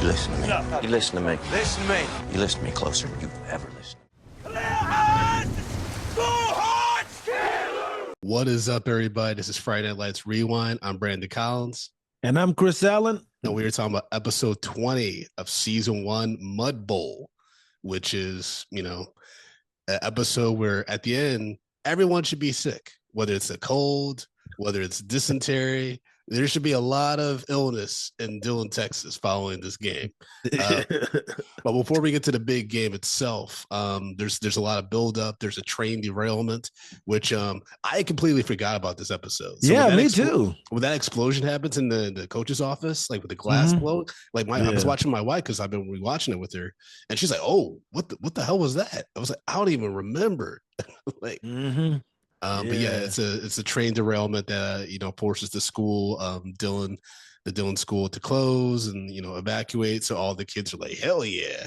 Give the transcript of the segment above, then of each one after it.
listen to me. No. You listen to me. Listen to me. You listen to me closer than you've ever listened. What is up, everybody? This is Friday Night Lights Rewind. I'm Brandon Collins. And I'm Chris Allen. And we were talking about episode 20 of season 1, Mud Bowl, which is, an episode where at the end, everyone should be sick, whether it's a cold, whether it's dysentery. There should be a lot of illness in Dillon, Texas following this game. But before we get to the big game itself, there's a lot of buildup. There's a train derailment, which I completely forgot about this episode. So yeah, me too. When that explosion happens in the coach's office, like with the glass blow, like I was watching my wife because I've been rewatching it with her, and she's like, "Oh, what the hell was that?" I was like, "I don't even remember." Like. But yeah, it's a train derailment that forces the school, the Dillon school to close and evacuate. So all the kids are like, hell yeah.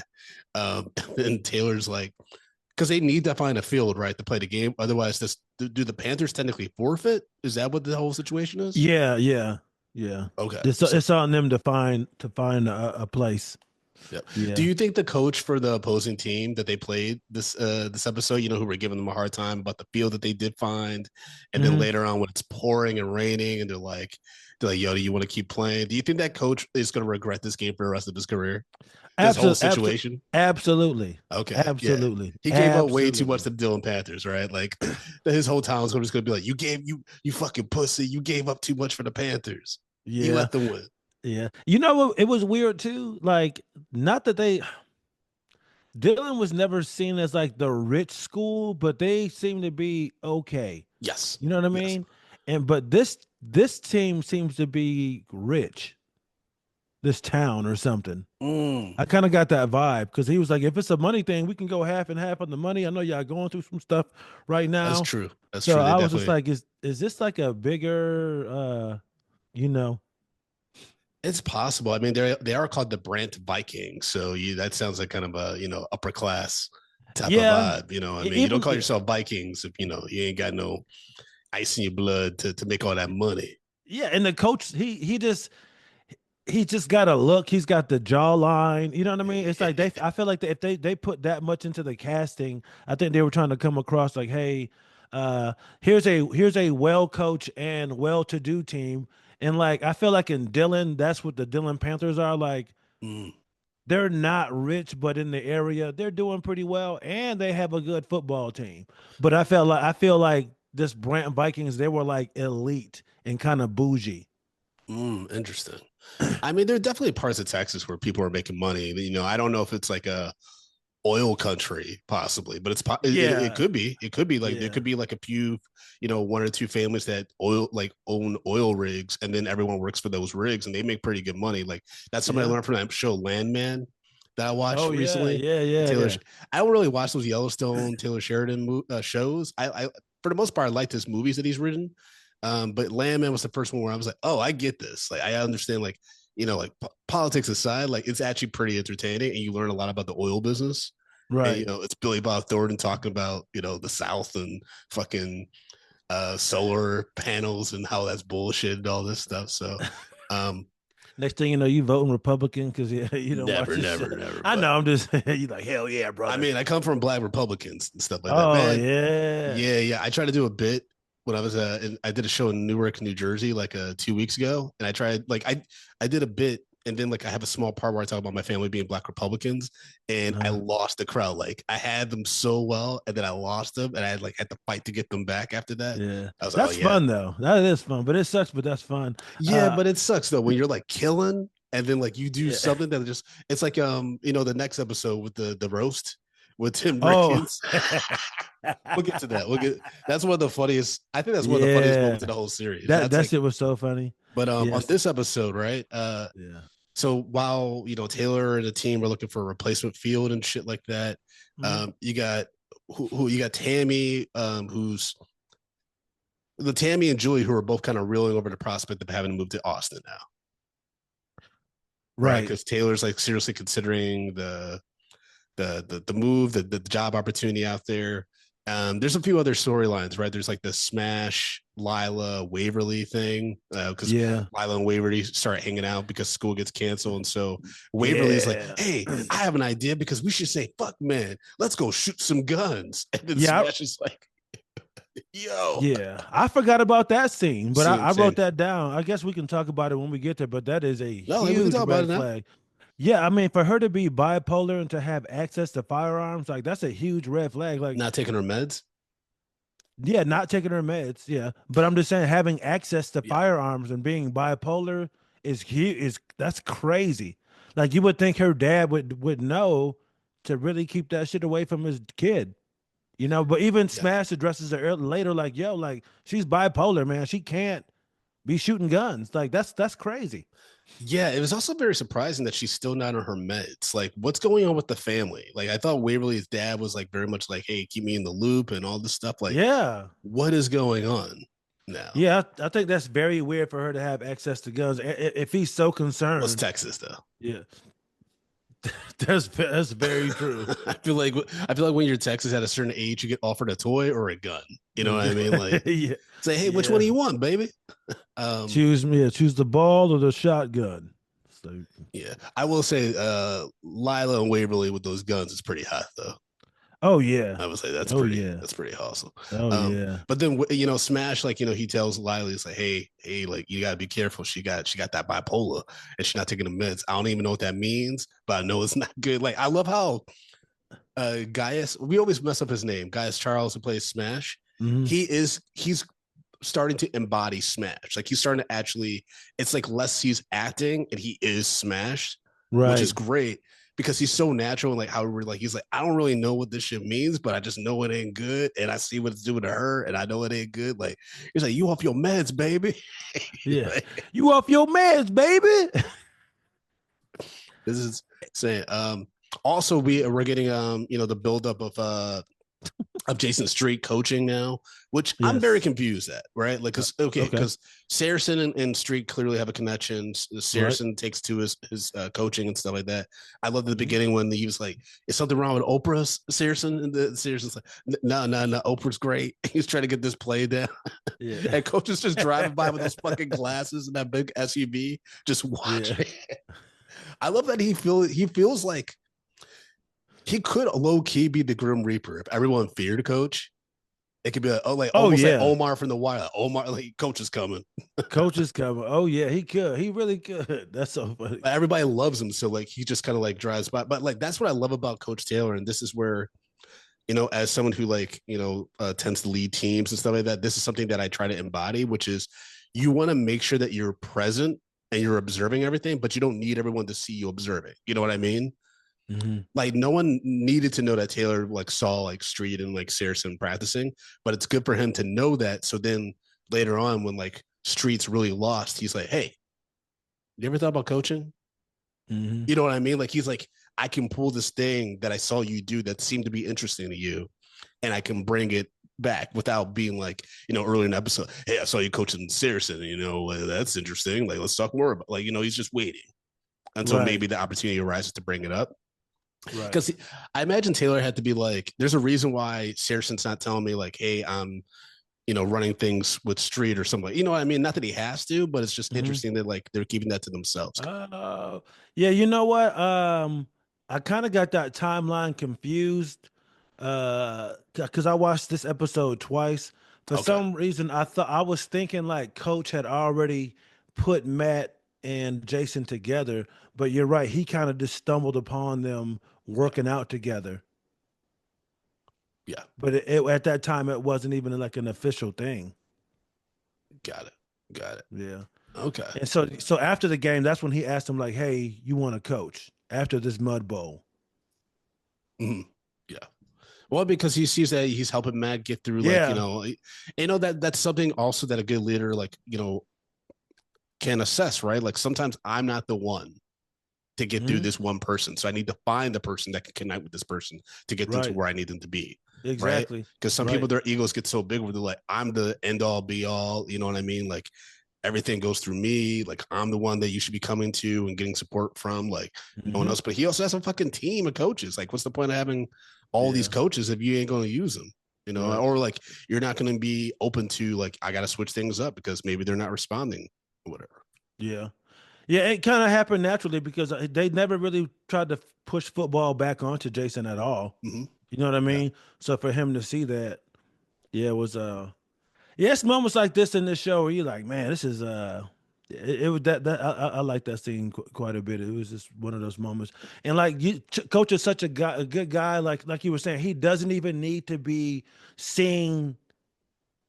And Taylor's like, because they need to find a field, right, to play the game. Otherwise, do the Panthers technically forfeit? Is that what the whole situation is? Yeah. Okay, it's on them to find a place. Yeah. Do you think the coach for the opposing team that they played this episode, who were giving them a hard time about the field that they did find, and then later on when it's pouring and raining, and they're like, yo, do you want to keep playing? Do you think that coach is going to regret this game for the rest of his career? This whole situation? Absolutely. Okay. Absolutely. Yeah. He gave up way too much to the Dillon Panthers, right? Like his whole town is just going to be like, you fucking pussy. You gave up too much for the Panthers. Yeah. You let them win. Yeah. It was weird too. Like, not that Dillon was never seen as like the rich school, but they seem to be okay. Yes. You know what I mean? But this team seems to be rich. This town or something. I kind of got that vibe because he was like, if it's a money thing, we can go half and half on the money. I know y'all going through some stuff right now. That's true. So I was just like, is this like a bigger, It's possible. I mean, they are called the Brant Vikings, so that sounds like kind of a upper class type of vibe. I mean, you don't call yourself Vikings if you ain't got no ice in your blood to make all that money. Yeah, and the coach he just got a look. He's got the jawline. You know what I mean? It's like I feel like if they put that much into the casting, I think they were trying to come across like, hey, here's a well coached and well to do team. And like, I feel like in Dillon, that's what the Dillon Panthers are like. They're not rich, but in the area, they're doing pretty well, and they have a good football team. But I feel like this Brant Vikings, they were like elite and kind of bougie. Interesting. I mean, there are definitely parts of Texas where people are making money. I don't know if it's like a oil country possibly, but it could be. It could be like there could be like a few, one or two families that own oil rigs, and then everyone works for those rigs, and they make pretty good money. Like that's something I learned from that show Landman that I watched recently. I don't really watch those Yellowstone Taylor Sheridan shows. I for the most part, I like his movies that he's written. But Landman was the first one where I was like, oh, I get this. Like I understand. Like politics aside, like it's actually pretty entertaining, and you learn a lot about the oil business. Right. And, it's Billy Bob Thornton talking about the South and fucking solar panels and how that's bullshit and all this stuff. So next thing you know, you voting Republican because you don't never. I know. I'm just you like, hell yeah, brother. I mean, I come from Black Republicans and stuff like that. Man. Yeah. I tried to do a bit when I was I did a show in Newark, New Jersey, like 2 weeks ago, and I tried I did a bit, and then I have a small part where I talk about my family being Black Republicans, and I lost the crowd. Like I had them so well, and then I lost them, and I had to fight to get them back after that. Yeah, that's fun though. That is fun, but it sucks. But that's fun. Yeah, but it sucks though when you're killing, and then you do something that it's like the next episode with the roast with Tim Riggins. We'll get to that. That's one of the funniest. I think that's one of the funniest moments of the whole series. That shit was so funny. But on this episode, right? So while Taylor and the team were looking for a replacement field and shit like that, you got you got Tammy, who's the Tammy and Julie, who are both kind of reeling over the prospect of having to move to Austin now, right? Because Taylor's seriously considering the move, the job opportunity out there. There's a few other storylines, right? There's like the Smash Lila Waverly thing, because Yeah. Lila and Waverly start hanging out because school gets canceled, and so Waverly's like, Yeah. "Hey, I have an idea because we should say fuck man, let's go shoot some guns." And then Yeah. Smash is like, "Yo, Yeah. I forgot about that scene, but same, I wrote same." that down. I guess we can talk about it when we get there, but that is a No, like, we can huge talk about it red now. flag. Yeah, I mean, for her to be bipolar and to have access to firearms, like that's a huge red flag. Like, Not taking her meds. yeah, not taking her meds. Yeah, but I'm just saying having access to Yeah, firearms and being bipolar is huge. Is that's crazy. Like you would think her dad would know to really keep that shit away from his kid. You know, but even yeah. Smash addresses her later, like, yo, like she's bipolar, man. She can't be shooting guns. Like that's crazy. Yeah, it was also very surprising that she's still not on her meds. Like, what's going on with the family? Like, I thought Waverly's dad was like very much like, "Hey, keep me in the loop" and all this stuff. Like, Yeah. what is going on now? Yeah, I think that's very weird for her to have access to guns. If he's so Well, it's concerned. Texas though. Yeah. That's very true. I feel like when you're Texas at a certain age, you get offered a toy or a gun. You know what I mean? Like, Yeah. say, "Hey, which one do you want, baby?" Choose me. Choose the ball or the shotgun. So, Yeah, I will say, Lila and Waverly with those guns is pretty hot though. oh yeah. I would say that's Oh pretty yeah. that's pretty awesome. Oh yeah. But then Smash, like, he tells Lila, he's like, hey, like, you gotta be careful. She got that bipolar and she's not taking the meds. I don't even know what that means, but I know it's not good. Like, I love how Gaius, we always mess up his name, Gaius Charles, who plays Smash. Mhm. He's starting to embody Smash. Like, he's starting to actually, it's like less he's acting and he is Smash, which is Right. great because he's so natural and like how we're like, he's like, I don't really know what this shit means, but I just know it ain't good. And I see what it's doing to her and I know it ain't good. Like, he's like, you off your meds, baby. Yeah. Like, You off your meds, baby. this is saying, also we're getting, the buildup of Jason Street coaching now, which I'm very Yes. confused at, right? Like, Okay. because Saracen and Street clearly have a connection. Saracen takes to his coaching and stuff like that. I love the beginning when he was like, "Is something wrong with Oprah's Saracen?" And the Saracen's like, "No, Oprah's great." He's trying to get this play down, Yeah. and coach is just driving by with those fucking glasses and that big SUV, just watching. Yeah. I love that he feels like he could low key be the Grim Reaper if everyone feared Coach. It could be like Oh almost like yeah. Omar from The Wire. Omar, like, Coach is coming. Coach is coming. Oh yeah, he could. He really could. That's so funny. Everybody loves him, so like he just kind of like drives by. But like that's what I love about Coach Taylor, and this is where, as someone who tends to lead teams and stuff like that, this is something that I try to embody, which is you want to make sure that you're present and you're observing everything, but you don't need everyone to see you observing. You know what I mean? Mm-hmm. Like, no one needed to know that Taylor like saw like Street and like Saracen practicing, but it's good for him to know that. So then later on, when like Street's really lost, he's like, "Hey, you ever thought about coaching?" Mm-hmm. You know what I mean? Like, he's like, "I can pull this thing that I saw you do that seemed to be interesting to you, and I can bring it back without being like, early in the episode, hey, I saw you coaching Saracen, that's interesting. Like, let's talk more about, like, he's just waiting until Right. maybe the opportunity arises to bring it up." Right. Because I imagine Taylor had to be like, there's a reason why Saracen's not telling me like, "Hey, I'm, running things with Street or something." You know what I mean? Not that he has to, but it's just interesting that like they're keeping that to themselves. Yeah, you know what? I kind of got that timeline confused. Because I watched this episode twice. For Okay. some reason, I was thinking like Coach had already put Matt and Jason together, but you're right. He kind of just stumbled upon them working out together. Yeah. But at that time, it wasn't even like an official thing. Got it. Yeah. Okay. And so after the game, that's when he asked him like, "Hey, you want to coach after this mud bowl?" Mhm. Yeah. Well, because he sees that he's helping Matt get through, like, Yeah. that's something also that a good leader, like, can assess, right? Like, sometimes I'm not the one to get through this one person. So I need to find the person that can connect with this person to get them to Right. where I need them to be. Exactly. Right. Because some people, their egos get so big where they're like, I'm the end all be all. You know what I mean? Like, everything goes through me. Like, I'm the one that you should be coming to and getting support from, like, no one else. But he also has a fucking team of coaches. Like, what's the point of having all these coaches if you ain't going to use them? you know, right. or like you're not going to be open to like, I got to switch things up because maybe they're not responding or whatever. Yeah. Yeah, it kind of happened naturally because they never really tried to push football back onto Jason at all. Mm-hmm. You know what I Yeah. mean? So for him to see that, yeah, it was yeah, it's moments like this in this show where you're like, man, this is it was that I like that scene quite a bit. It was just one of those moments, and like Coach is such a good guy. Like you were saying, he doesn't even need to be seeing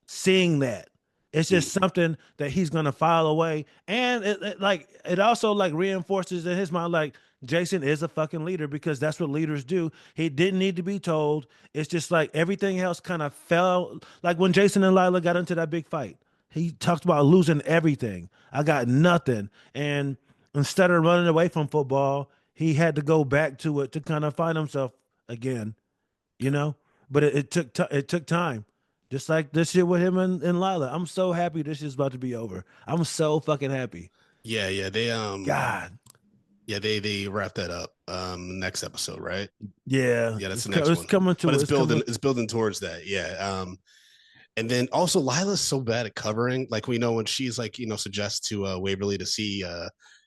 that. It's just something that he's gonna file away, and it also like reinforces in his mind like Jason is a fucking leader because that's what leaders do. He didn't need to be told. It's just like everything else kind of fell. Like when Jason and Lila got into that big fight, he talked about losing everything. I got nothing, and instead of running away from football, he had to go back to it to kind of find himself again. You know, but it took time. Just like this shit with him and Lila. I'm so happy this shit's about to be over. I'm so fucking happy. Yeah, they God. yeah, they wrapped that up next episode, right? Yeah. Yeah, that's the next it's one. coming to But it's coming. it's building towards that. Yeah. And then also Lila's so bad at covering. Like we know when she's like, you know, suggests to Waverly to see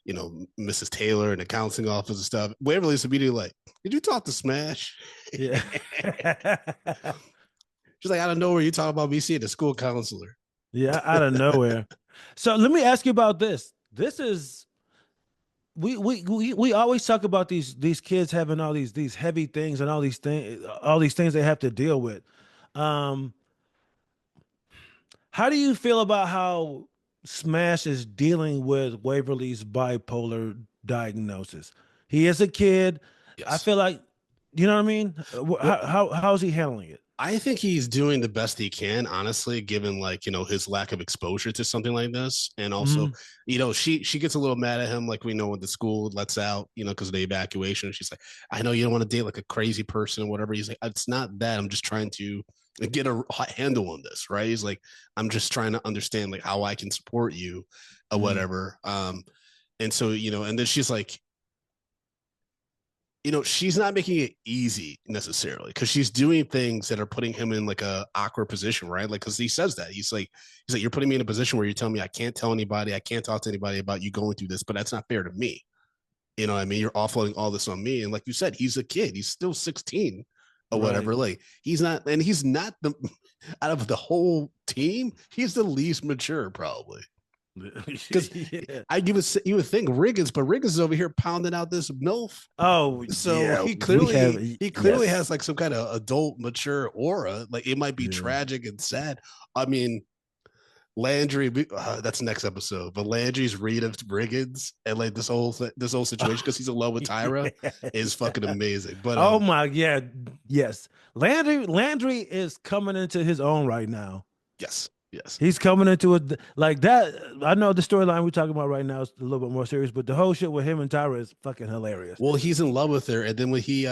you know, Mrs. Taylor in the counseling office and stuff. Waverly's immediately like, did you talk to Smash? Yeah. She's like, I don't know where you talk about me seeing the school counselor. Yeah, out of nowhere. So let me ask you about this. This is we always talk about these kids having all these heavy things and all these things they have to deal with. Um, how do you feel about how Smash is dealing with Waverly's bipolar diagnosis? He is a kid. I Yes. feel like, you know what I mean? How's he handling it? I think he's doing the best he can, honestly, given like, you know, his lack of exposure to something like this. And also, Mhm. you know, she gets a little mad at him, like we know when the school lets out, you know, because of the evacuation. She's like, I know you don't want to date like a crazy person or whatever. He's like, it's not that. I'm just trying to get a handle on this, right? He's like, I'm just trying to understand like how I can support you or Mhm. whatever. And so, you know, and then she's like, you know, she's not making it easy necessarily because she's doing things that are putting him in like a awkward position, right? Like, because he says that he's like, you're putting me in a position where you're telling me I can't tell anybody, I can't talk to anybody about you going through this, but that's not fair to me. You know what I mean? You're offloading all this on me. And like you said, he's a kid, he's still 16 or Right. whatever. Like, he's not the out of the whole team, he's the least mature, probably. Because Yeah. you would think Riggins, but Riggins is over here pounding out this MILF. Oh, So yeah. he We have clearly yes. has like some kind of adult mature aura. Like it might be Yeah. tragic and sad. I mean, Landry, that's next episode. But Landry's read of Riggins and like this whole situation because he's in love with Tyra is fucking amazing. But Oh my, yeah, yes. Landry is coming into his own right now. yes. He's coming into it like that. I know the storyline we're talking about right now is a little bit more serious, but the whole shit with him and Tyra is fucking hilarious. Well, he's in love with her, and then when he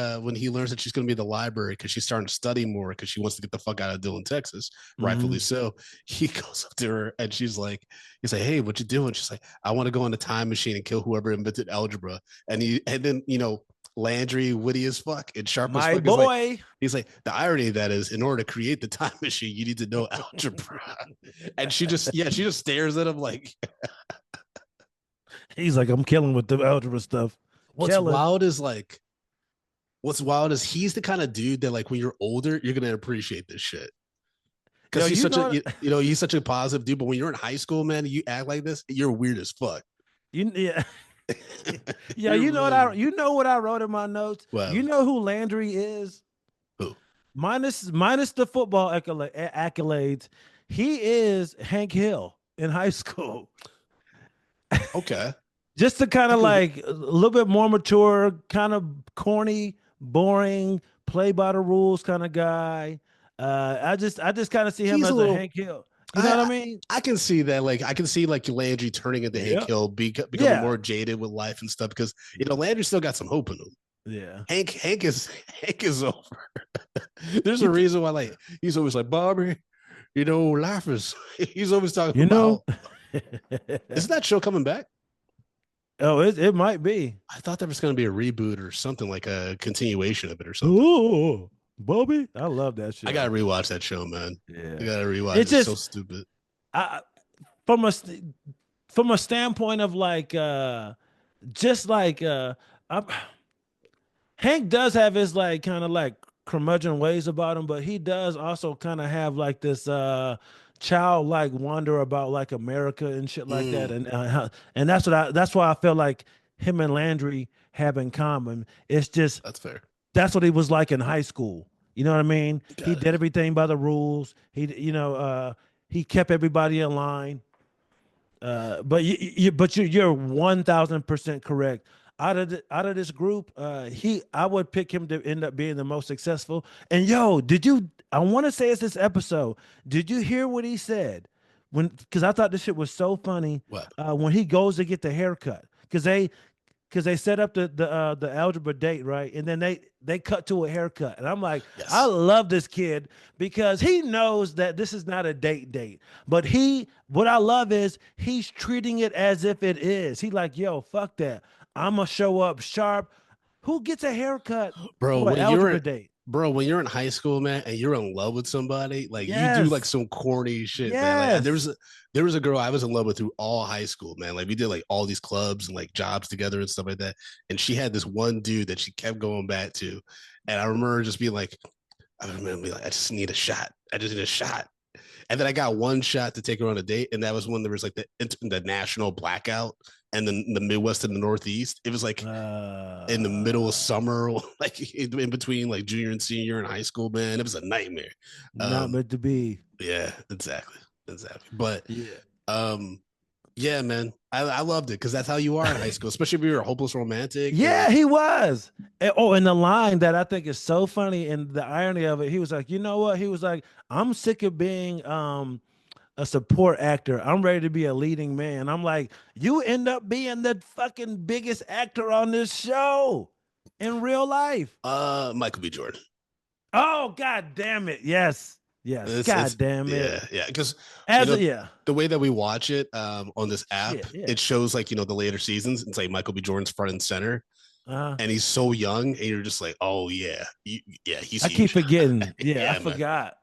learns that she's going to be in the library because she's starting to study more because she wants to get the fuck out of Dillon, Texas, rightfully so. He goes up to her and he's like, "Hey, what you doing?" She's like, "I want to go on a time machine and kill whoever invented algebra." And then you know, Landry, witty as fuck and sharp as My fuck, is like, boy. he's like, the irony of that is, in order to create the time machine, you need to know algebra. And she just stares at him like. He's like, I'm killing with the algebra stuff. What's wild is he's the kind of dude that like when you're older, you're gonna appreciate this shit. Because he's such a positive dude. But when you're in high school, man, you act like this, you're weird as fuck. Yeah. Yeah, you know what I wrote in my notes. Well, you know who Landry is? Who? Minus the football accolades, he is Hank Hill in high school. Okay. Just to kind of like a little bit more mature, kind of corny, boring, play by the rules kind of guy. I just kind of see him as a Hank Hill. You know what I mean? I can see that. Like, I can see like Landry turning into Hank Hill, becoming more jaded with life and stuff because you know Landry still got some hope in him. Yeah, Hank is over. There's a reason why like he's always like Bobby. You know, life is. He's always talking about. Isn't that show coming back? Oh, it might be. I thought there was going to be a reboot or something like a continuation of it or something. Ooh. Bobby, I love that show. I gotta rewatch that show, man. Yeah, I gotta rewatch. it's It's just so stupid. I from a from a standpoint of like just like I'm, Hank does have his like kind of like curmudgeon ways about him, but he does also kind of have like this childlike wonder about like America and shit like that, and that's why I feel like him and Landry have in common. It's just That's fair. that's what he was like in high school. You know what I mean? He Got did it. everything by the rules. He kept everybody in line. But you're 1,000% correct. Out of this group, I would pick him to end up being the most successful. And yo, did you? I want to say it's this episode. Did you hear what he said? Because I thought this shit was so funny. What? When he goes to get the haircut, because they set up the algebra date, right, and then they cut to a haircut, and I'm like, Yes. I love this kid because he knows that this is not a date, but what I love is he's treating it as if it is. He like, yo, fuck that, I'm gonna show up sharp. Who gets a haircut Bro, for an algebra date? Bro, when you're in high school, man, and you're in love with somebody, like you do like Yes. some corny shit, man. Like Yes. there was a girl I was in love with through all high school, man. Like we did like all these clubs and like jobs together and stuff like that. And she had this one dude that she kept going back to. And I remember just being like, I just need a shot. I just need a shot. And then I got one shot to take her on a date, and that was when there was like the national blackout, and then the Midwest and the Northeast. It was like in the middle of summer, like in between like junior and senior in high school. Man, it was a nightmare. Not meant to be. Yeah, exactly. But yeah, man, I loved it because that's how you are in high school, especially if you're a hopeless romantic. Yeah, he was. And the line that I think is so funny and the irony of it, he was like, you know what? He was like, I'm sick of being a support actor. I'm ready to be a leading man. I'm like, you end up being the fucking biggest actor on this show in real life. Michael B. Jordan. Oh, God damn it. Yes. God damn it. Yeah. Because the way that we watch it on this app, it shows like, the later seasons. It's like Michael B. Jordan's front and center. And he's so young, and you're just like, oh yeah, he's. I keep forgetting. I forgot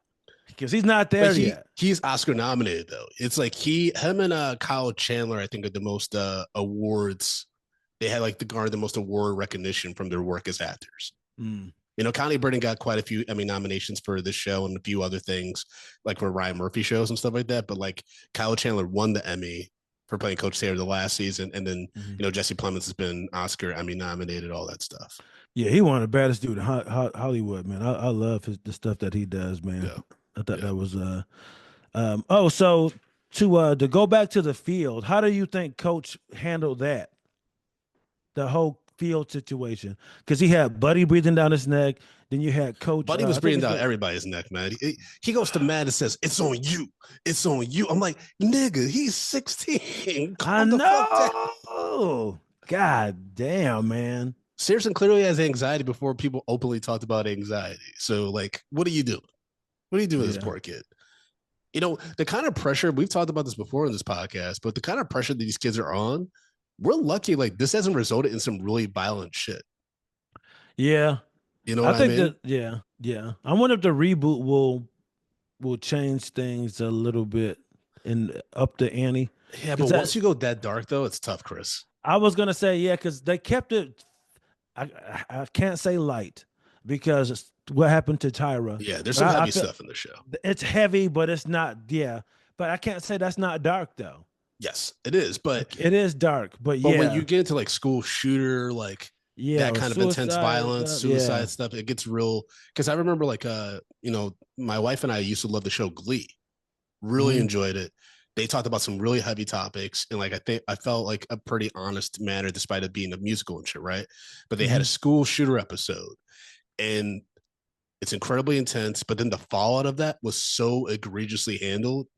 because he's not there yet. He's Oscar nominated though. It's like him and Kyle Chandler, I think, are the most awards. They had like the most award recognition from their work as actors. Connie Britton got quite a few Emmy nominations for this show and a few other things, like for Ryan Murphy shows and stuff like that. But like Kyle Chandler won the Emmy for playing Coach Taylor the last season, and then Jesse Plemons has been Oscar Emmy nominated, all that stuff. Yeah, he one of the baddest dudes in Hollywood, man. I love the stuff that he does, man. Yeah. I thought that was so to go back to the field, how do you think Coach handled that? The whole field situation, because he had Buddy breathing down his neck. Then you had Coach. Buddy was breathing down everybody's neck, man. He goes to Matt and says, "It's on you. It's on you." I'm like, nigga, he's 16. I know. God damn, man. Searson clearly has anxiety before people openly talked about anxiety. So, like, what are you doing? What are you doing with this poor kid? The kind of pressure, we've talked about this before in this podcast, but the kind of pressure that these kids are on, we're lucky. Like, this hasn't resulted in some really violent shit. Yeah. You know what I mean? Yeah. I wonder if the reboot will change things a little bit and up the ante. Yeah, but once you go that dark, though, it's tough, Chris. I was gonna say, yeah, because they kept it. I can't say light because what happened to Tyra. Yeah, there's some heavy stuff in the show. It's heavy, but it's not. Yeah, but I can't say that's not dark though. Yes, it is, but it is dark. But when you get into like school shooter, like that kind of intense violence, suicide stuff, it gets real. Because I remember, like, my wife and I used to love the show Glee. Really enjoyed it. They talked about some really heavy topics, and like I felt like a pretty honest manner, despite it being a musical and shit, right? But they had a school shooter episode, and it's incredibly intense. But then the fallout of that was so egregiously handled.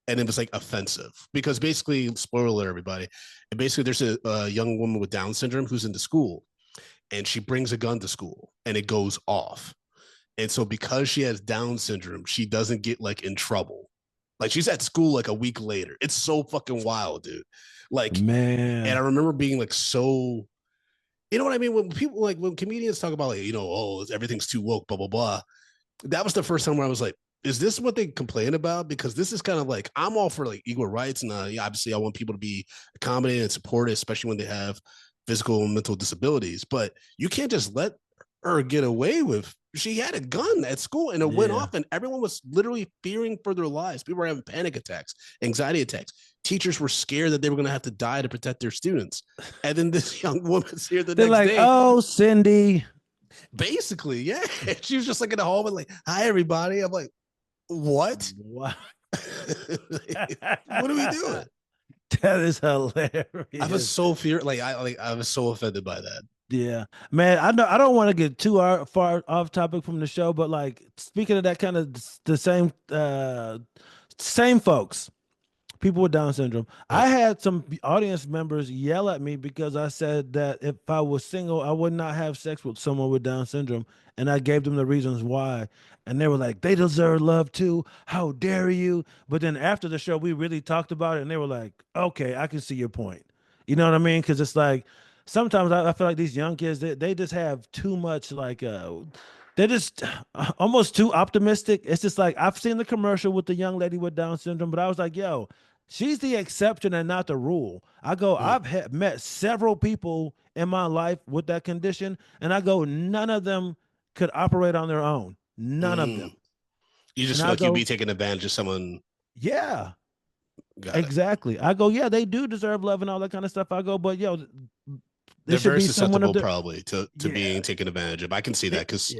And it was like offensive because basically, spoiler alert, everybody. And basically, there's a young woman with Down syndrome who's into school, and she brings a gun to school, and it goes off. And so, because she has Down syndrome, she doesn't get like in trouble. Like, she's at school like a week later. It's so fucking wild, dude. Like, man. And I remember being like so You know what I mean? When people like when comedians talk about like, oh, everything's too woke, blah blah blah. That was the first time where I was like, is this what they complain about? Because this is kind of like I'm all for like equal rights, and obviously I want people to be accommodated and supported, especially when they have physical and mental disabilities. But you can't just let her get away with. She had a gun at school and it went off, and everyone was literally fearing for their lives. People were having panic attacks, anxiety attacks. Teachers were scared that they were going to have to die to protect their students. And then this young woman's here the next day. Oh, Cindy. Basically, yeah. She was just like in the hallway, like, "Hi, everybody." I'm like, "What? What? What are we doing?" That is hilarious. I was so I was so offended by that. Yeah, man. I know I don't want to get too far off topic from the show, but like speaking of that kind of the same folks, people with Down syndrome. I had some audience members yell at me because I said that if I was single, I would not have sex with someone with Down syndrome, and I gave them the reasons why, and they were like, "They deserve love too. How dare you?" But then after the show, we really talked about it, and they were like, "Okay, I can see your point." You know what I mean? Because it's like sometimes I feel like these young kids they just have too much like they're just almost too optimistic. It's just like I've seen the commercial with the young lady with Down syndrome, but I was like, yo, she's the exception and not the rule. I go, I've met several people in my life with that condition, and I go, none of them could operate on their own. None of them. You just feel like you'd be taking advantage of someone. Yeah. Exactly. I go, yeah, they do deserve love and all that kind of stuff. I go, but yo, they're very susceptible probably to being taken advantage of. I can see that because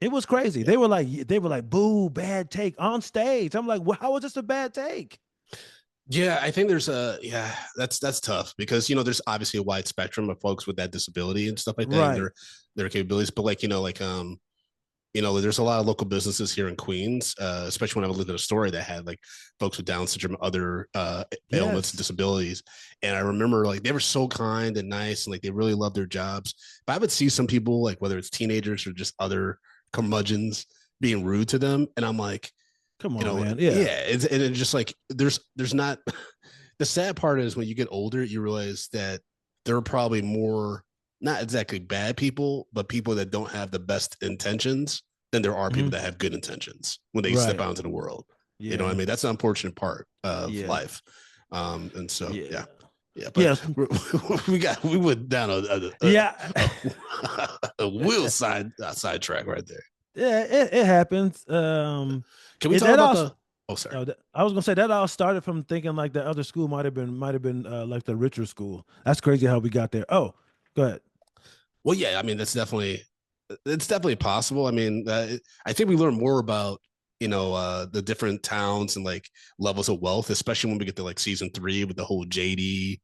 it was crazy. They were like, boo, bad take on stage. I'm like, well, how was this a bad take? Yeah, I think there's that's tough because there's obviously a wide spectrum of folks with that disability and stuff like that, and their capabilities. But there's a lot of local businesses here in Queens, especially when I lived in a store that had like folks with Down syndrome, other ailments and disabilities. And I remember like they were so kind and nice and like they really loved their jobs. But I would see some people, like whether it's teenagers or just other curmudgeons, being rude to them. And I'm like, come on, man. It's just like there's not the sad part is when you get older, you realize that there are probably more not exactly bad people, but people that don't have the best intentions than there are people that have good intentions when they step out into the world. Yeah. You know what I mean? That's the unfortunate part of life. And so, but we went down a wheel sidetrack right there. Yeah, it happens. Can we talk about Oh, sorry. I was gonna say that all started from thinking like the other school might have been like the richer school. That's crazy how we got there. Oh, go ahead. Well, yeah, I mean it's definitely possible. I mean, I think we learn more about the different towns and like levels of wealth, especially when we get to like season 3 with the whole JD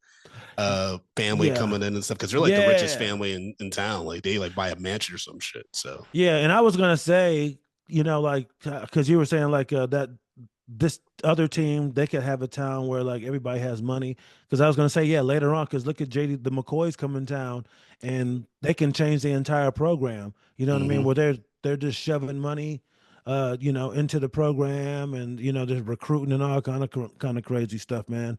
family coming in and stuff, because they're like the richest family in town. Like they like buy a mansion or some shit. So yeah, and I was gonna say, like because you were saying like that this other team, they could have a town where like everybody has money. Because I was gonna say, later on, because look at JD, the McCoys come in town and they can change the entire program. You know what I mean? Where they're just shoving money, into the program, and just recruiting and all kind of crazy stuff, man.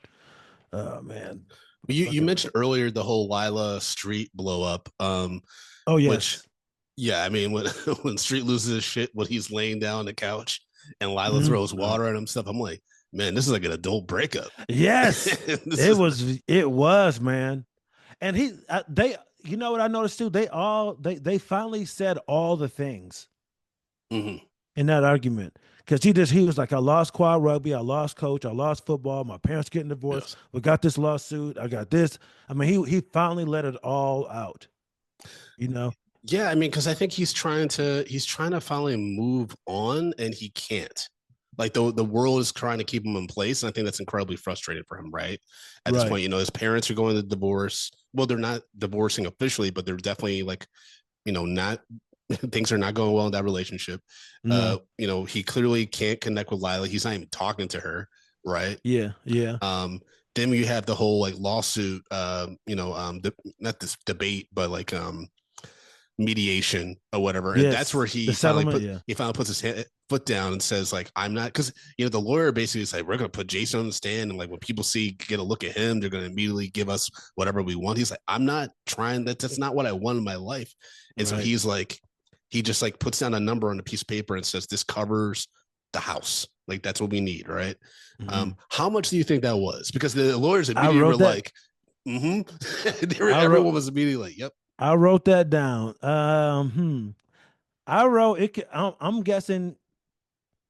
Man. You mentioned earlier the whole Lila Street blow up. Oh yes. I mean when Street loses his shit when he's laying down on the couch and Lila throws water at him stuff, I'm like, man, this is like an adult breakup. Yes, it was, man. And they, what I noticed too, they finally said all the things in that argument. Because he was like, I lost quad rugby, I lost coach, I lost football, my parents getting divorced, we got this lawsuit, I got this. I mean, he finally let it all out. Yeah, I mean, because I think he's trying to finally move on, and he can't. Like the world is trying to keep him in place, and I think that's incredibly frustrating for him. Right at this point, his parents are going to divorce. Well, they're not divorcing officially, but they're definitely like, not things are not going well in that relationship. He clearly can't connect with Lila. He's not even talking to her. Right. Yeah. Then you have the whole like lawsuit. Not this debate, but like mediation or whatever, and that's where he finally puts his foot down and says like, I'm not, because the lawyer basically is like, we're gonna put Jason on the stand, and like when people get a look at him, they're gonna immediately give us whatever we want. He's like, I'm not trying that. That's not what I want in my life. And so he's like, he just like puts down a number on a piece of paper and says, this covers the house. Like that's what we need, right? How much do you think that was? Because the lawyers immediately were like, everyone was immediately like, yep. I wrote that down. I wrote it. I'm guessing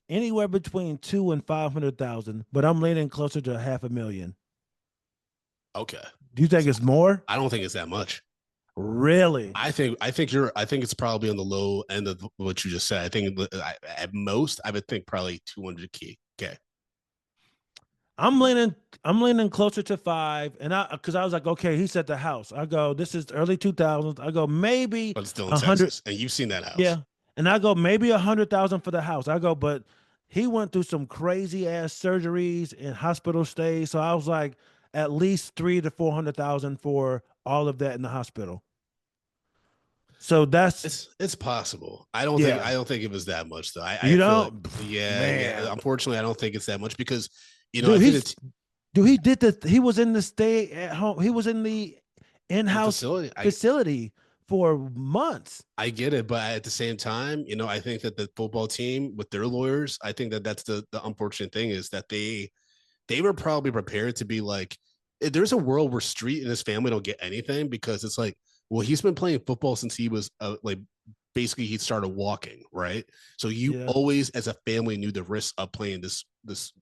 anywhere between 2 and 500,000, but I'm leaning closer to $500,000. Okay. Do you think it's more? I don't think it's that much. Really? I think it's probably on the low end of what you just said. I think at most I would think probably 200K. Okay. I'm leaning closer to 5, and because I was like, okay, he said the house. I go, this is early 2000s. I go maybe, but it's still in Texas, and you've seen that house. Yeah, and I go maybe 100,000 for the house. I go, but he went through some crazy ass surgeries and hospital stays, so I was like, at least 300,000 to 400,000 for all of that in the hospital. So it's possible. I don't think it was that much though. I feel like, yeah. Unfortunately, I don't think it's that much because he was in the stay at home. He was in the in-house facility for months. I get it, but at the same time, I think that the football team with their lawyers, I think that that's the unfortunate thing is that they were probably prepared to be like, there's a world where Street and his family don't get anything because it's like, well, he's been playing football since he was like basically he started walking, right? So you always, as a family, knew the risks of playing this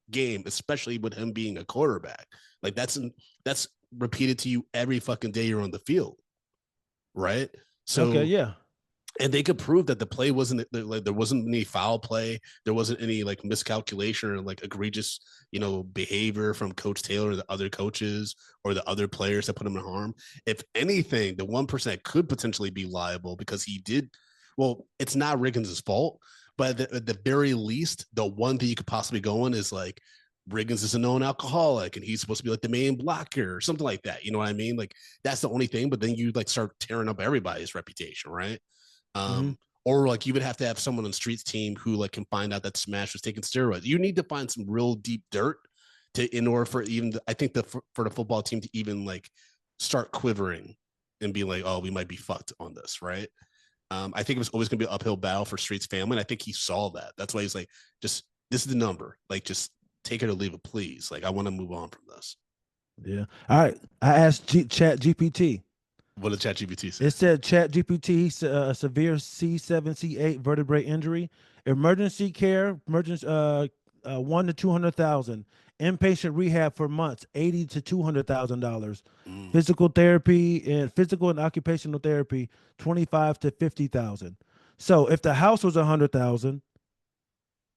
game, especially with him being a quarterback. Like that's repeated to you every fucking day you're on the field, right? So and they could prove that the play wasn't like there wasn't any foul play, there wasn't any like miscalculation or like egregious, behavior from Coach Taylor or the other coaches or the other players that put him in harm. If anything, the 1% could potentially be liable because he did. Well, it's not Riggins' fault, but at the very least, the one thing you could possibly go on is like Riggins is a known alcoholic and he's supposed to be like the main blocker or something like that. You know what I mean? Like that's the only thing. But then you like start tearing up everybody's reputation, right? Or like you would have to have someone on the Street's team who like can find out that Smash was taking steroids. You need to find some real deep dirt in order for even I think for the football team to even like start quivering and be like, oh, we might be fucked on this, right? I think it was always going to be an uphill battle for Street's family, and I think he saw that. That's why he's like, just this is the number, like just take it or leave it, please. Like I want to move on from this. Yeah. All right. I asked Chat GPT. What did ChatGPT say? It said ChatGPT, a severe C7, C8 vertebrae injury, emergency care, 1 to 200,000, inpatient rehab for months, $80,000 to $200,000, physical and occupational therapy, 25,000 to 50,000. So if the house was 100,000,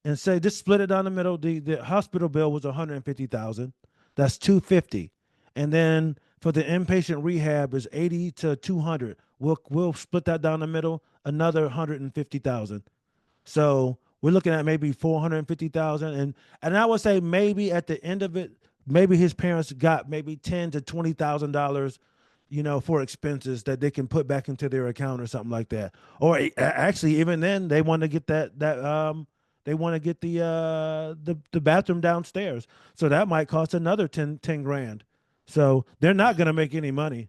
and say just split it down the middle, the hospital bill was 150,000. That's 250, and then for the inpatient rehab is 80 to 200. We'll split that down the middle, another 150,000. So we're looking at maybe 450,000, and I would say maybe at the end of it, maybe his parents got maybe $10,000 to $20,000, for expenses that they can put back into their account or something like that. Or actually, even then, they want to get they want to get the bathroom downstairs, so that might cost another 10 grand. So they're not going to make any money.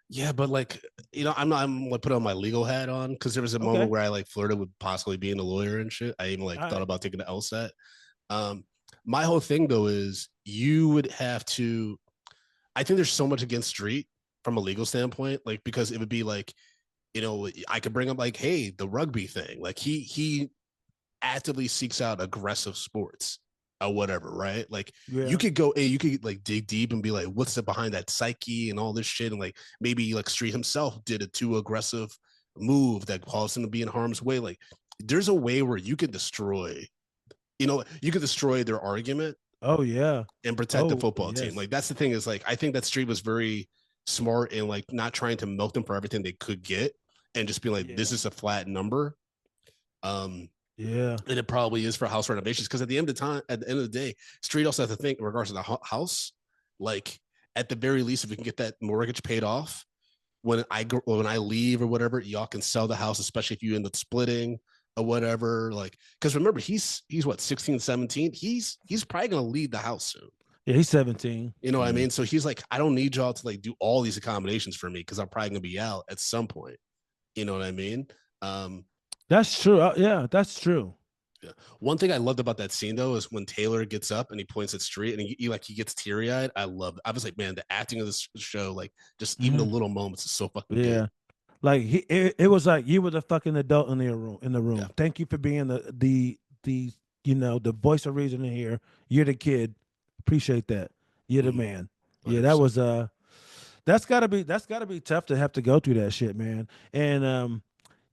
Yeah, but like, I'm like put on my legal hat on because there was a moment where I like flirted with possibly being a lawyer and shit. I even like thought about taking the LSAT. My whole thing though is you would have to. I think there's so much against Street from a legal standpoint, like because it would be like, I could bring up like, hey, the rugby thing, like he actively seeks out aggressive sports. Or whatever, right? Like you could like dig deep and be like, what's it behind that psyche and all this shit, and like maybe like Street himself did a too aggressive move that caused him to be in harm's way. Like there's a way where you could destroy, their argument. Oh yeah, and protect the football team. Like that's the thing is like I think that Street was very smart in like not trying to milk them for everything they could get and just be like, this is a flat number. Yeah, and it probably is for house renovations because at the end of the day, Street also has to think in regards to the house. Like at the very least, if we can get that mortgage paid off, when I leave or whatever, y'all can sell the house, especially if you end up splitting or whatever. Like, because remember, he's what, 16, 17? He's probably gonna leave the house soon. Yeah, he's 17. You know what I mean? So he's like, I don't need y'all to like do all these accommodations for me because I'm probably gonna be out at some point. You know what I mean? That's true. Yeah, that's true. Yeah. One thing I loved about that scene though is when Taylor gets up and he points at Street and he gets teary eyed. I love it. I was like, man, the acting of this show, like just even the little moments, is so fucking good. Like it was like you were the fucking adult in the room. Yeah. Thank you for being the the voice of reason in here. You're the kid. Appreciate that. You're the man. 100%. Yeah, that was that's gotta be tough to have to go through that shit, man. And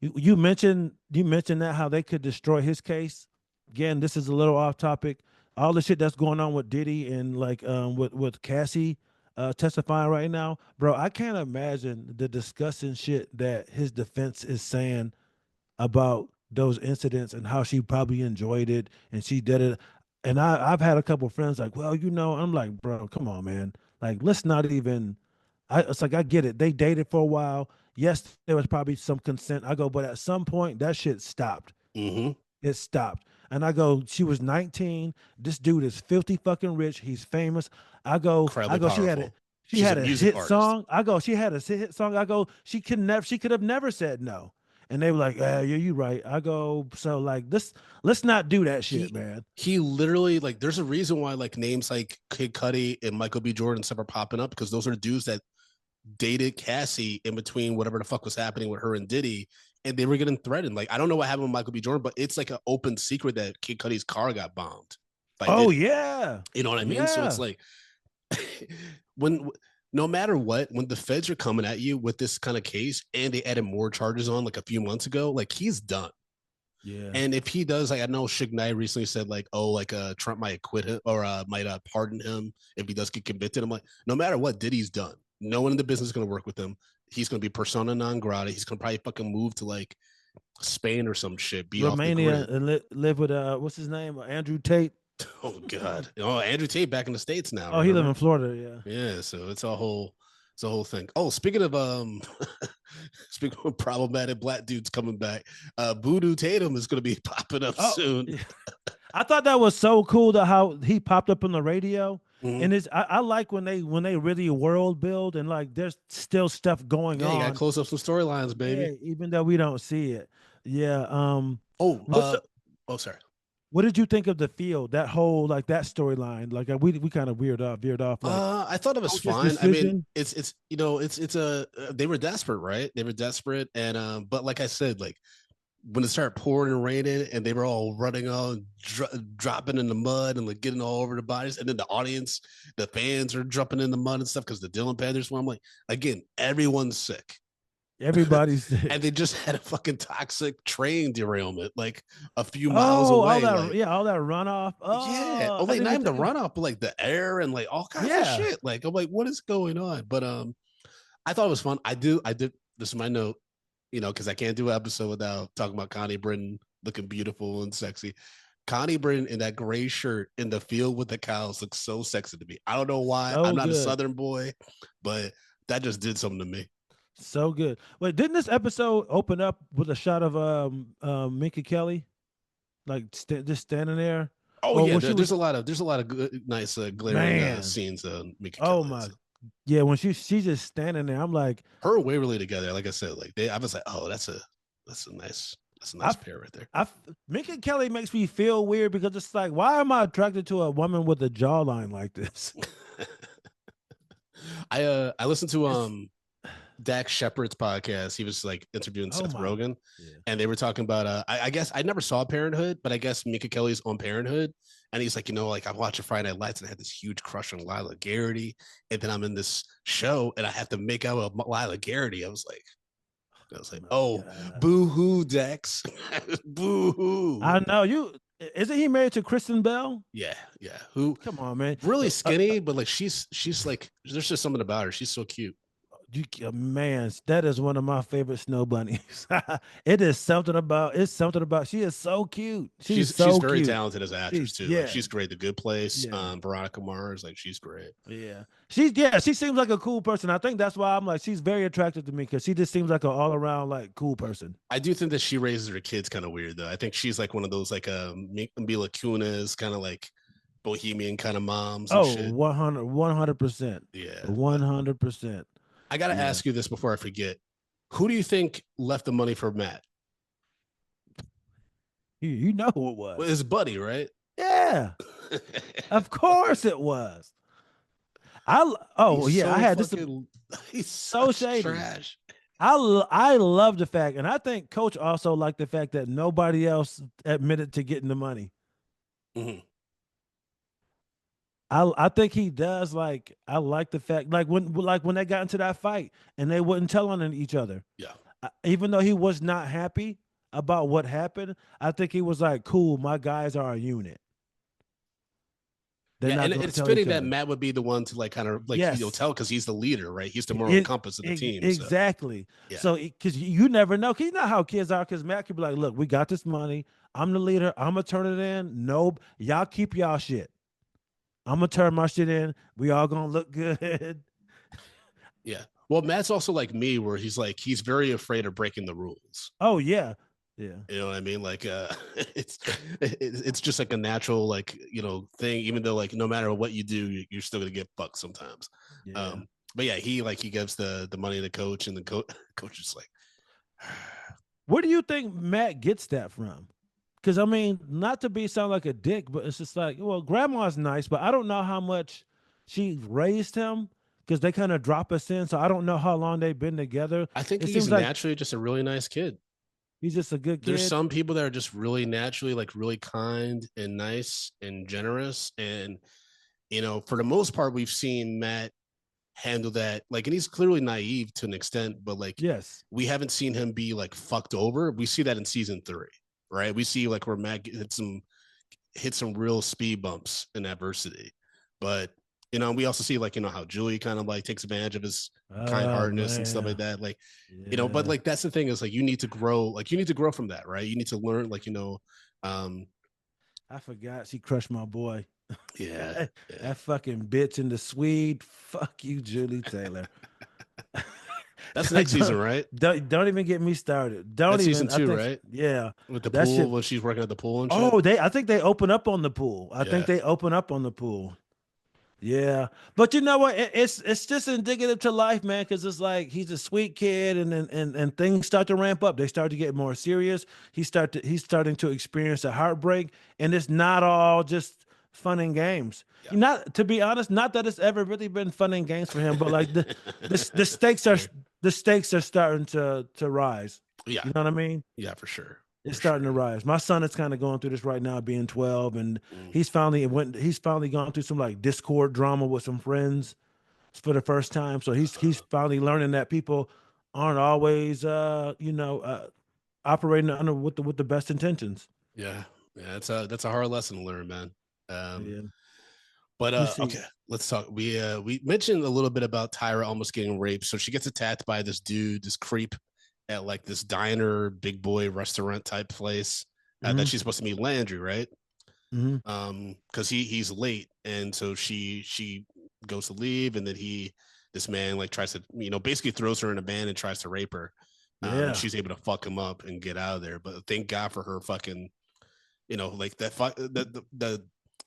you mentioned that how they could destroy his case. Again, this is a little off topic. All the shit that's going on with Diddy and like with Cassie testifying right now, bro. I can't imagine the disgusting shit that his defense is saying about those incidents and how she probably enjoyed it and she did it. And I've had a couple friends like, well, I'm like, bro, come on, man. Like, let's not even. It's like I get it. They dated for a while. Yes, there was probably some consent. I go, but at some point that shit stopped. Mm-hmm. It stopped. And I go, she was 19. This dude is filthy fucking rich. He's famous. I go, incredibly powerful. She had a hit song. I go, she had a hit song. I go, she could have never said no. And they were like, yeah, you're right. I go, so like this, let's not do that shit, man. He literally, like, there's a reason why like names like Kid Cudi and Michael B. Jordan stuff are popping up, because those are dudes that dated Cassie in between whatever the fuck was happening with her and Diddy, and they were getting threatened. Like, I don't know what happened with Michael B. Jordan, but it's like an open secret that Kid Cudi's car got bombed. Oh Diddy. Yeah, you know what I mean. Yeah. So it's like when no matter what, when the feds are coming at you with this kind of case and they added more charges on like a few months ago, like he's done. Yeah. And if he does, like I know Suge Knight recently said like, oh, like Trump might acquit him or might pardon him if he does get convicted. I'm like, no matter what, Diddy's done. No one in the business is going to work with him. He's going to be persona non grata. He's going to probably fucking move to like Spain or some shit. Be Romania and live with what's his name, Andrew Tate. Oh God! Oh, Andrew Tate back in the States now. Oh, remember? He lives in Florida. Yeah. Yeah. So it's a whole thing. Oh, speaking of speaking of problematic black dudes coming back, Voodoo Tatum is going to be popping up soon. Yeah. I thought that was so cool to how he popped up on the radio. Mm-hmm. And I like when they really world build and like there's still stuff going on. Yeah, you got to close up some storylines, baby. Yeah, even though we don't see it. Yeah. Sorry. What did you think of the field? That whole like that storyline? Like we kind of veered off. Like, I thought it was fine. Decision. I mean, it's they were desperate, right? They were desperate, and but like I said, like when it started pouring and raining, and they were all running on, dropping in the mud and like getting all over the bodies, and then the audience, the fans are jumping in the mud and stuff because the Dylan Panthers won. I'm like, again, everyone's sick. Everybody's sick. And they just had a fucking toxic train derailment like a few miles away. All that runoff. Yeah. Like not even the runoff, but like the air and like all kinds of shit. Like I'm like, what is going on? But I thought it was fun. I did this is my note, because I can't do an episode without talking about Connie Britton looking beautiful and sexy. Connie Britton in that gray shirt in the field with the cows looks so sexy to me. I don't know why. I'm not a Southern boy, but that just did something to me. So good. Wait, didn't this episode open up with a shot of Minka Kelly, like just standing there? Oh yeah, there's a lot of good, nice glaring scenes of Minka Kelly. Oh my, yeah. When she's just standing there, I'm like, her and Waverly together. Like I said, like I was like, oh, that's a nice pair right there. Minka Kelly makes me feel weird because it's like, why am I attracted to a woman with a jawline like this? I listened to Dax Shepard's podcast. He was like interviewing Seth Rogen, and they were talking about I guess I never saw Parenthood, but I guess Minka Kelly's on Parenthood, and he's like, like I'm watching Friday Night Lights and I had this huge crush on Lila Garrity, and then I'm in this show and I have to make out with Lila Garrity. I was like, oh, boo-hoo, Dax. Boo-hoo. I know isn't he married to Kristen Bell? Yeah. Who? Come on, man. Really skinny, but like she's like, there's just something about her. She's so cute. man, that is one of my favorite snow bunnies. It is something about. It's something about. She is so cute. She's She's so very cute. talented as an actress too. Like Yeah, she's great. The Good Place, yeah, Veronica Mars, like she's great. yeah. She seems like a cool person. I think that's why I'm like she's very attractive to me because she just seems like an all around like cool person. I do think that she raises her kids kind of weird though. I think she's like one of those like Mila Kunis kind of like bohemian kind of moms and Oh, shit. 100%. Yeah. 100%. I got to Yeah. ask you this before I forget. Who do you think left the money for Matt? You know who it Well, was. his buddy, right? Yeah. Of course it was. He's Yeah, I so had this fucking. He's so such shady. trash. I love the fact, and I think Coach also liked the fact that nobody else admitted to getting the money. Mm-hmm. I think he does like I like the fact like when they got into that fight and they wouldn't tell on each other. Yeah. Even though he was not happy about what happened, I think he was like, "Cool, my guys are a unit. They're Yeah, not and going to it's tell each fitting that other." Matt would be the one to like kind of like Yes, tell because he's the leader, right? He's the moral compass of the team. So exactly. yeah, So because you never know, 'cause you know how kids are. Because Matt could be like, "Look, we got this money. I'm the leader. I'm gonna turn it in. Nope, y'all keep y'all shit. I'm gonna turn my shit in. We all gonna look good." yeah. Well, Matt's also like me, where he's very afraid of breaking the rules. Oh yeah, yeah, You know what I mean? Like, it's just like a natural like thing. Even though like no matter what you do, you're still gonna get fucked sometimes. yeah. But yeah, he gives the money to the coach, and the coach is like, Where do you think Matt gets that from? Because I mean, not to be sound like a dick, but it's just like, well, grandma's nice, but I don't know how much she raised him because they kind of drop us in. So I don't know how long they've been together. I think It he's seems like naturally just a really nice kid. he's just a good There's kid. some people that are just really naturally like really kind and nice and generous, and for the most part, we've seen Matt handle that like, and he's clearly naive to an extent, but like Yes. we haven't seen him be like fucked over. We see that in season 3, right? We see like where Matt hit some real speed bumps in adversity, but we also see like how Julie kind of like takes advantage of his kind Oh heartedness and stuff like man. that, like but Yeah. like that's the thing is like you need to grow from that, right? You need to learn like um I forgot she crushed my boy. yeah, yeah. That fucking bitch in the Swede. Fuck you, Julie Taylor. That's next season, don't, right? don't even get me started. Don't That's even. season I 2, think right? yeah. With the That pool shit. when she's working at the pool and shit. Oh, I think they open up on the pool. I think Yeah. they open up on the pool. Yeah, but you know what? It's just indicative to life, man. Because it's like he's a sweet kid, and then and things start to ramp up. They start to get more serious. He's starting to experience a heartbreak, and it's not all just fun and games. Yeah. Not to be honest, not that it's ever really been fun and games for him, but like the stakes are Fair. the stakes are starting to rise. Yeah. You know what I mean? Yeah, for sure. It's For starting to sure. rise. My son is kind of going through this right now, being 12, and Mm. he's finally gone through some like Discord drama with some friends for the first time. So he's finally learning that people aren't always operating under with the best intentions. Yeah. Yeah, that's a hard lesson to learn, man. Yeah. But You see, okay, let's talk. We mentioned a little bit about Tyra almost getting raped. So she gets attacked by this dude, this creep at like this diner, big boy restaurant type place that she's supposed to meet Landry, right? Because he's late, and so she goes to leave, and then this man like tries to basically throws her in a van and tries to rape her. yeah, And she's able to fuck him up and get out of there. But thank God for her fucking, like that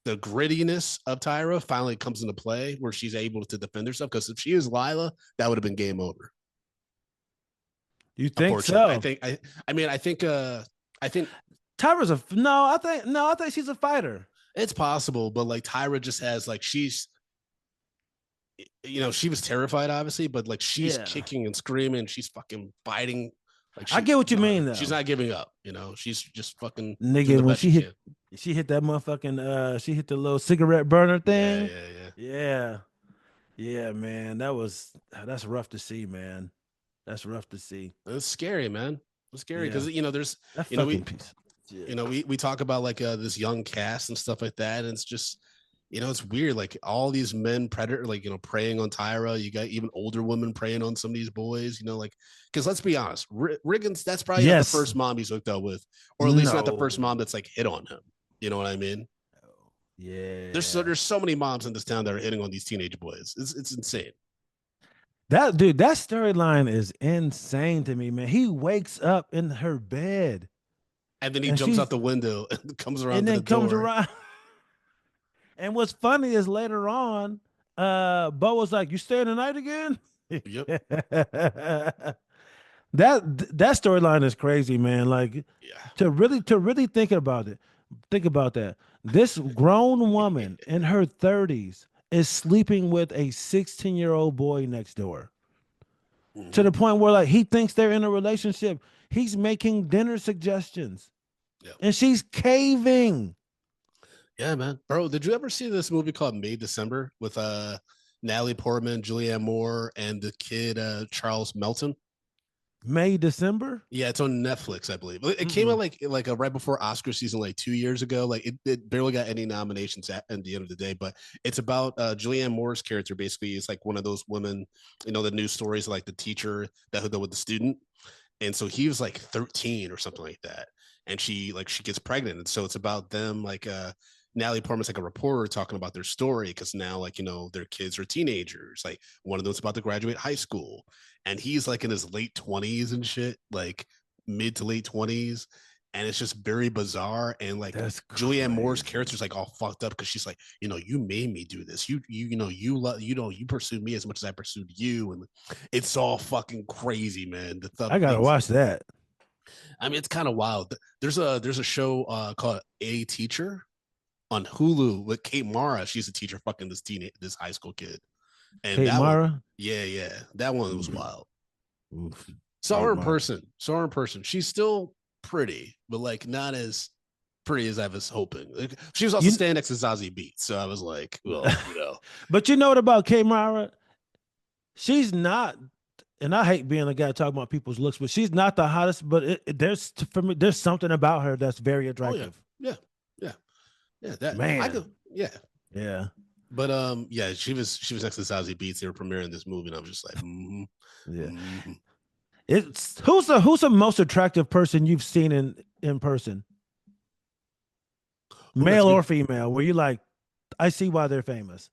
the grittiness of Tyra finally comes into play where she's able to defend herself. Because if she is Lila, that would have been game over. you think so? I think Tyra's I think she's a fighter. it's possible, but like Tyra just has like she was terrified, obviously, but like she's kicking and screaming, she's fucking fighting. Like I get what you mean, though. She's not giving up. She's just fucking nigga when she hit that motherfucking she hit the little cigarette burner thing. Yeah, man. That's rough to see, man. That's rough to see. It's scary, man. It's scary because there's that fucking piece. we talk about like this young cast and stuff like that, and it's just You know, it's weird. Like all these men predator, like, you know, preying on Tyra. You got even older women preying on some of these boys, you know, like, because let's be honest, Riggins, that's probably not the Yes. first mom he's hooked up with, or at least not the first No. mom that's like hit on him. You know what I mean? Yeah. There's so many moms in this town that are hitting on these teenage boys. It's insane. That dude, that storyline is insane to me, man. He wakes up in her bed And then he and jumps out she's the window and comes around and to the then comes door. around. And what's funny is later on, Bo was like, "You staying the night again?" Yep. That storyline is crazy, man. Like Yeah. to really think about it. Think about that. This grown woman in her 30s is sleeping with a 16-year-old boy next door. To Mm-hmm. the point where like he thinks they're in a relationship. He's making dinner suggestions Yeah. and she's caving. Yeah, man. Bro, did you ever see this movie called May December with Natalie Portman, Julianne Moore, and the kid Charles Melton? May, December? Yeah, it's on Netflix, I believe. It came out Mm-mm. like right before Oscar season, like 2 years ago. Like it barely got any nominations at the end of the day. But it's about Julianne Moore's character. Basically, is like one of those women, you know, the news stories like the teacher that hooked up with the student, and so he was like 13 or something like that, and she gets pregnant, and so it's about them like Natalie Portman's like a reporter talking about their story because now, like, you know, their kids are teenagers. Like one of them's about to graduate high school, and he's like in his late 20s and shit, like mid to late 20s. And it's just very bizarre. And like That's Julianne Moore's crazy. character's like all fucked up because she's like, you know, you made me do this. You pursued me as much as I pursued you. And it's all fucking crazy, man. The I gotta things. watch that. I mean, it's kind of wild. There's a show called A Teacher on Hulu with Kate Mara. She's a teacher fucking this high school kid. And Kate that one, Mara. yeah, that one was Mhm. wild. Oof. Saw Kate her in Mara. person. Saw her in person. She's still pretty, but like not as pretty as I was hoping. Like, she was also You, standing next to Zazie Beetz, so I was like, well, you know, but you know what about Kate Mara? She's not, and I hate being a guy talking about people's looks, but she's not the hottest. But there's for me, there's something about her that's very oh yeah, attractive. yeah, yeah, yeah. That I Man, could, yeah. yeah, But yeah, she was next to Zazie Beetz. They were premiering this movie, and I was just like, yeah. mm-hmm. It's who's the most attractive person you've seen in person, Oh, that's male a or good. female? Where you like, I see why they're famous.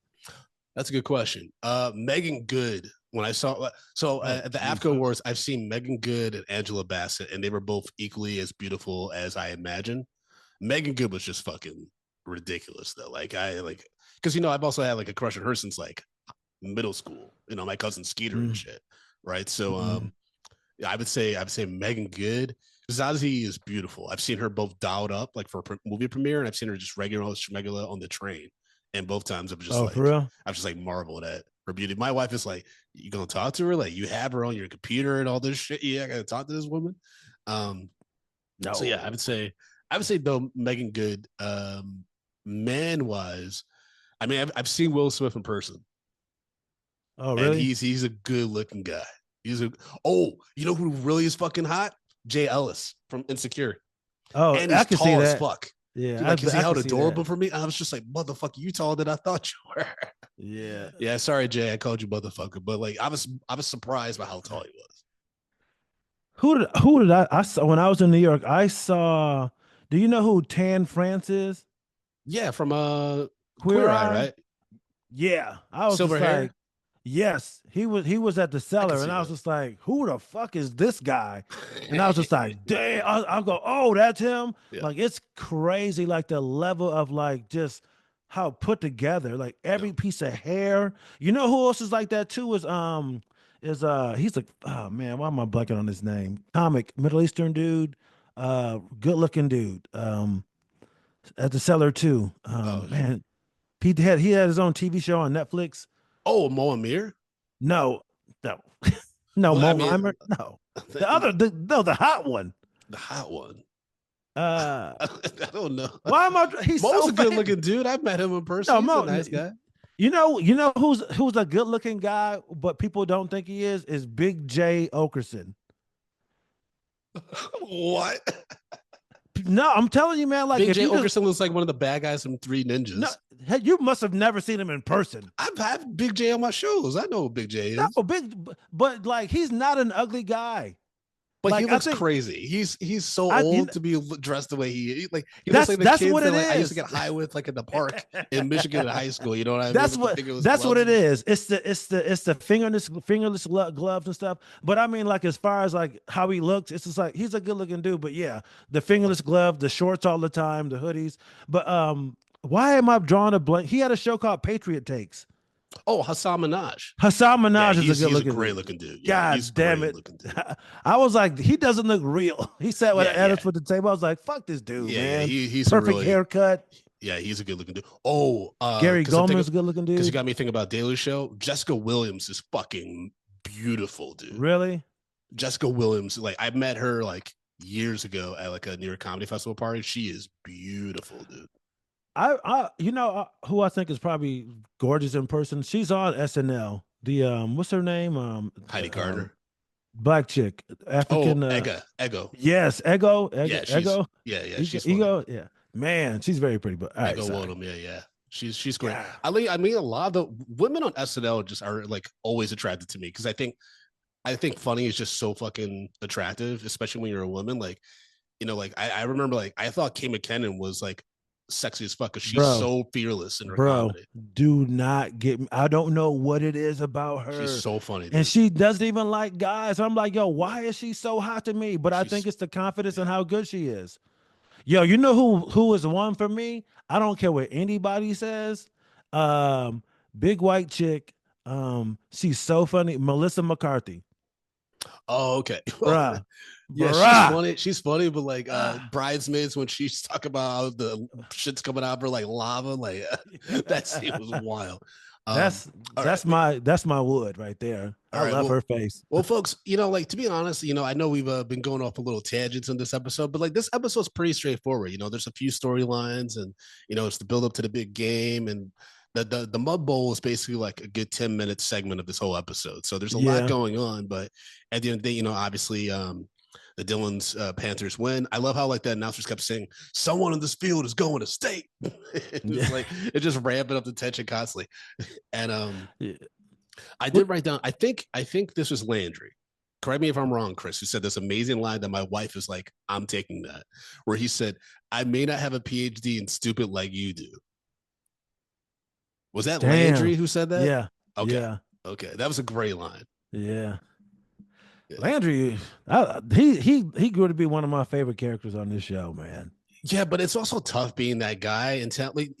That's a good question. Megan Good. When I saw Oh, at the jeez. AFCO Awards, I've seen Megan Good and Angela Bassett, and they were both equally as beautiful as I imagined. Megan Good was just fucking ridiculous though. Like I like because you know I've also had like a crush on her since like middle school. You know, my cousin Skeeter and Mm, shit. Right. So mm. yeah, I would say Megan Good. Zazie is beautiful. I've seen her both dialed up like for a movie premiere, and I've seen her just regular on the train. And both times Oh, for real? I was just like marveled at her beauty. My wife is like, you gonna talk to her? Like you have her on your computer and all this shit. Yeah, I gotta talk to this woman. Um, so yeah, No. I would say though Megan Good, man wise, I mean I've seen Will Smith in person, Oh, and really? he's a good looking guy. He's a you know who really is fucking hot? Jay Ellis from Insecure, Oh, and I he's can see tall as that. fuck. Yeah, Like, is he I can held see that. adorable for me? I was just like, motherfucker, you taller than I thought you were. Yeah. Yeah, sorry, Jay, I called you motherfucker, but like, I was surprised by how tall he was. Who did I saw when I was in New York? I saw. Do you know who Tan France is? Yeah, from Queer Queer Eye, Eye. right? Yeah, I was Silver just like, hair. yes, he was at the I can cellar, and see I was that. just like, who the fuck is this guy? And I was just like, damn. I'll go, oh, that's him. Yeah, Like it's crazy, like the level of like just how put together, like no. every piece of hair. You know who else is like that too? He's like, oh man, why am I blanking on his name? Comic Middle Eastern dude, good looking dude. At the cellar too. Oh, Man, he had his own TV show on Netflix. oh, Mo Amir. No, no, no, Well, I Mo mean, Heimer. No, the hot one. the hot one. Uh, I don't know. why am I? He's Mo's so a good famous. looking dude. I've met him in person. No, He's a Mo. nice guy. You know who's a good looking guy, but people don't think he is Big J Okerson. What? No, I'm telling you, man. Like Big if J you just Okerson looks like one of the bad guys from Three no, Ninjas. Hey, you must have never seen him in person. I've had Big J on my shows. I know who Big J is. No, but like he's not an ugly guy. But like, he looks crazy. He's so old to be dressed the way he like. He looks like the kids that like, I used to get high with like in the park in Michigan in high school. You know what I mean? That's what it is. It's the fingerless gloves and stuff. But I mean, like as far as like how he looks, it's just like he's a good looking dude. But yeah, the fingerless glove, the shorts all the time, the hoodies. But why am I drawing a blank? He had a show called Patriot Takes. Oh, Hassan Minaj. Hassan Minaj is a great looking dude. Yeah, God damn it. I was like, he doesn't look real. He sat with us with the table. I was like, fuck this dude, man. He's perfect haircut. Yeah, he's a good looking dude. Oh, Gary Goldman is a good looking dude. Because you got me thinking about Daily Show. Jessica Williams is fucking beautiful, dude. Really? Jessica Williams, like I met her like years ago at like a New York Comedy Festival party. She is beautiful, dude. You know who I think is probably gorgeous in person. She's on SNL. The what's her name? Heidi Gardner. Black chick, African. Ego. Yes, Ego. Yeah, Ego. Yeah, she's Ego. Yeah, man, she's very pretty. But Ego Woodham, yeah. She's great. Yeah. I mean, a lot of the women on SNL just are like always attracted to me because I think funny is just so fucking attractive, especially when you're a woman. Like, you know, like I remember like I thought Kate McKinnon was like sexy as fuck because she's so fearless in her comedy. Do not get me. I don't know what it is about her. She's so funny, dude. And she doesn't even like guys. I'm like, yo, why is she so hot to me? But I think it's the confidence and how good she is. Yo, you know who is one for me? I don't care what anybody says. Big white chick. She's so funny. Melissa McCarthy. Oh, okay. Bruh. Yeah, she's funny, but like Bridesmaids, when she's talking about how the shit's coming out of her like lava, like that scene was wild. That's my wood right there. I love her face. Well, folks, you know, like to be honest, you know, I know we've been going off a little tangents in this episode, but like this episode's pretty straightforward. You know, there's a few storylines, and you know, it's the build up to the big game, and the Mud Bowl is basically like a good 10-minute segment of this whole episode. So there's a lot going on, but at the end of the day, you know, obviously the Dillon's Panthers win. I love how like the announcers kept saying, someone in this field is going to state. It just ramping up the tension constantly. And I did write down, I think this was Landry. Correct me if I'm wrong, Chris, who said this amazing line that my wife is like, I'm taking that, where he said, I may not have a PhD in stupid like you do. Was that Landry who said that? Yeah. Okay. Yeah. Okay. That was a great line. Yeah. Landry, he grew to be one of my favorite characters on this show, man. Yeah, but it's also tough being that guy. And like,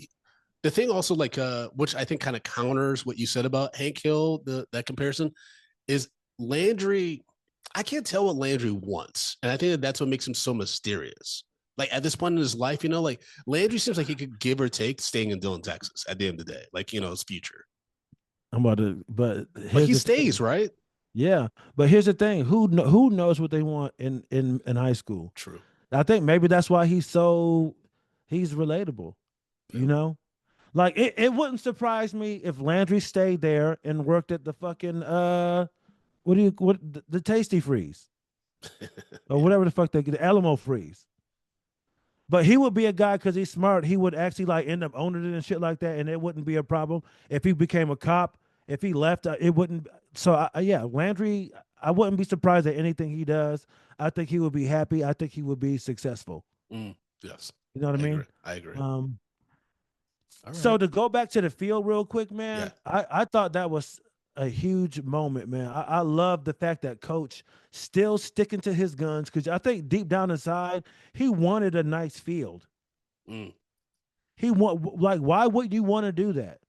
the thing also, like, which I think kind of counters what you said about Hank Hill, that comparison, is Landry. I can't tell what Landry wants, and I think that's what makes him so mysterious. Like at this point in his life, you know, like Landry seems like he could give or take staying in Dillon, Texas. At the end of the day, like you know, his future. But he stays, right? Yeah, but here's the thing: who knows what they want in high school? True. I think maybe that's why he's relatable. Yeah. You know, like it wouldn't surprise me if Landry stayed there and worked at the fucking the Tasty Freeze or whatever the fuck the Alamo Freeze. But he would be a guy because he's smart. He would actually like end up owning it and shit like that, and it wouldn't be a problem if he became a cop. If he left, it wouldn't. So Landry, I wouldn't be surprised at anything he does. I think he would be happy. I think he would be successful. Yes, you know what I mean. I agree. So to go back to the field real quick, man, I thought that was a huge moment, man. I love the fact that Coach still sticking to his guns because I think deep down inside he wanted a nice field. He why would you want to do that?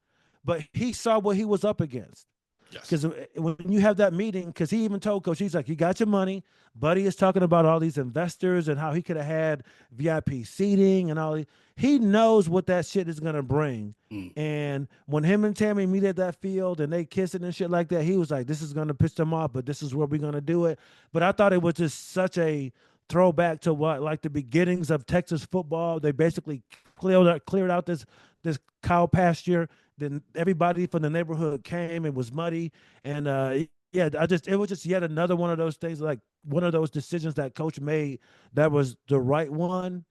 But he saw what he was up against. Because when you have that meeting, because he even told Coach, he's like, you got your money. Buddy is talking about all these investors and how he could have had VIP seating and all. He knows what that shit is going to bring. And when him and Tammy meet at that field and they kissing and shit like that, he was like, this is going to piss them off, but this is where we're going to do it. But I thought it was just such a throwback to what, like the beginnings of Texas football. They basically cleared out this cow pasture. Then everybody from the neighborhood came. It was muddy. And it was just yet another one of those things, like one of those decisions that Coach made that was the right one.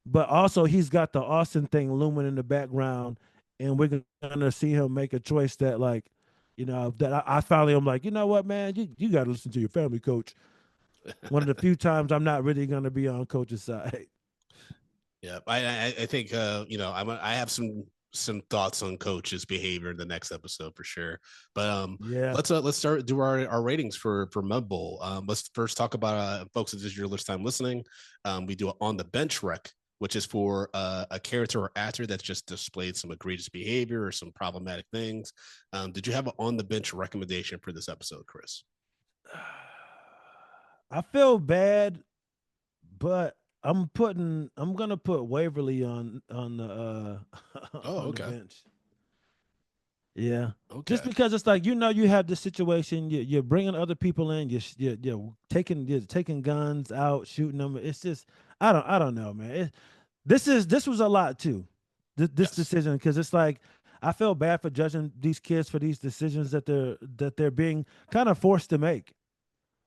but also he's got the Austin thing looming in the background, and we're gonna see him make a choice that, like, that I finally am like, you know what, man, you got to listen to your family, coach. One of the few times I'm not really gonna be on coach's side. Yeah, I think I have some thoughts on coach's behavior in the next episode for sure. But Yeah, let's start do our ratings for Mud Bowl. Let's first talk about folks. If this is your first time listening, we do it on the bench rec, which is for a character or actor that's just displayed some egregious behavior or some problematic things. Did you have an on the bench recommendation for this episode, Chris? I feel bad, but I'm gonna put Waverly on the Oh, on the okay, bench. Yeah. Just okay. because it's like, you have this situation, you're bringing other people in, you're taking guns out, shooting them. It's just, I don't know, man. This was a lot too. This Yes. decision, because it's like, I feel bad for judging these kids for these decisions that they're being kind of forced to make.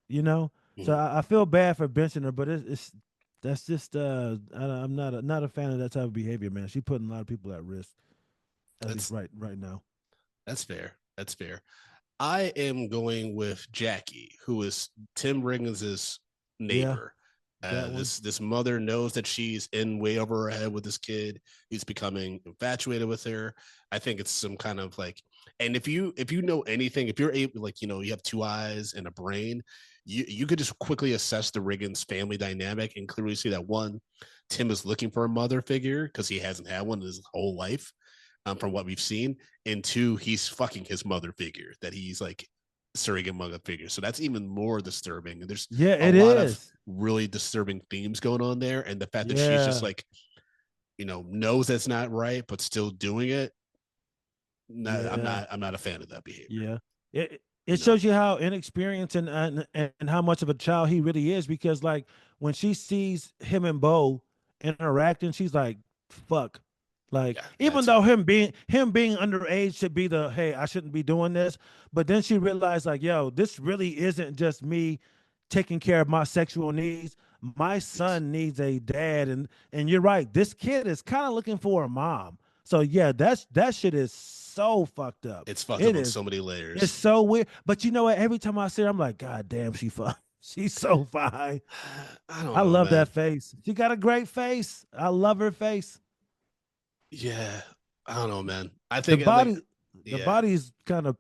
You know, so Mhm. I feel bad for benching her, but it's that's just I'm not a fan of that type of behavior, man. She putting a lot of people at risk, at least That's right now. that's fair. That's fair. I am going with Jackie, who is Tim Riggins's Yeah, neighbor. that one. This mother knows that she's in way over her head with this kid. He's becoming infatuated with her. I think it's some kind of like, and if you know anything, if you're able, like, you have two eyes and a brain, you could just quickly assess the Riggins family dynamic and clearly see that one, Tim is looking for a mother figure because he hasn't had one in his whole life, from what we've seen, and two, he's fucking his mother figure that he's like surrogate mother figure. So that's even more disturbing. And there's Yeah, a it lot of is. really disturbing themes going on there. And the fact that she's just Yeah, like, knows that's not right, but still doing it. No, I'm yeah. not. I'm not a fan of that behavior. Yeah, it No. shows you how inexperienced and how much of a child he really is. Because, like, when she sees him and Bo interacting, she's like, "Fuck." Like, Yeah, that even too. though him being underage should be the, hey, I shouldn't be doing this, but then she realized, like, yo, this really isn't just me taking care of my sexual needs. My Yes. son needs a dad, and you're right. This kid is kind of looking for a mom. So yeah, that shit is so fucked up. It's fucked up It on is. so many It's layers. so weird. But you know what? Every time I see her, I'm like, God damn, she fine. She's so fine. I don't I know, love man. that face. She got a great face. I love her face. Yeah, I don't know, man. I The think like, body, the yeah, body's kind of,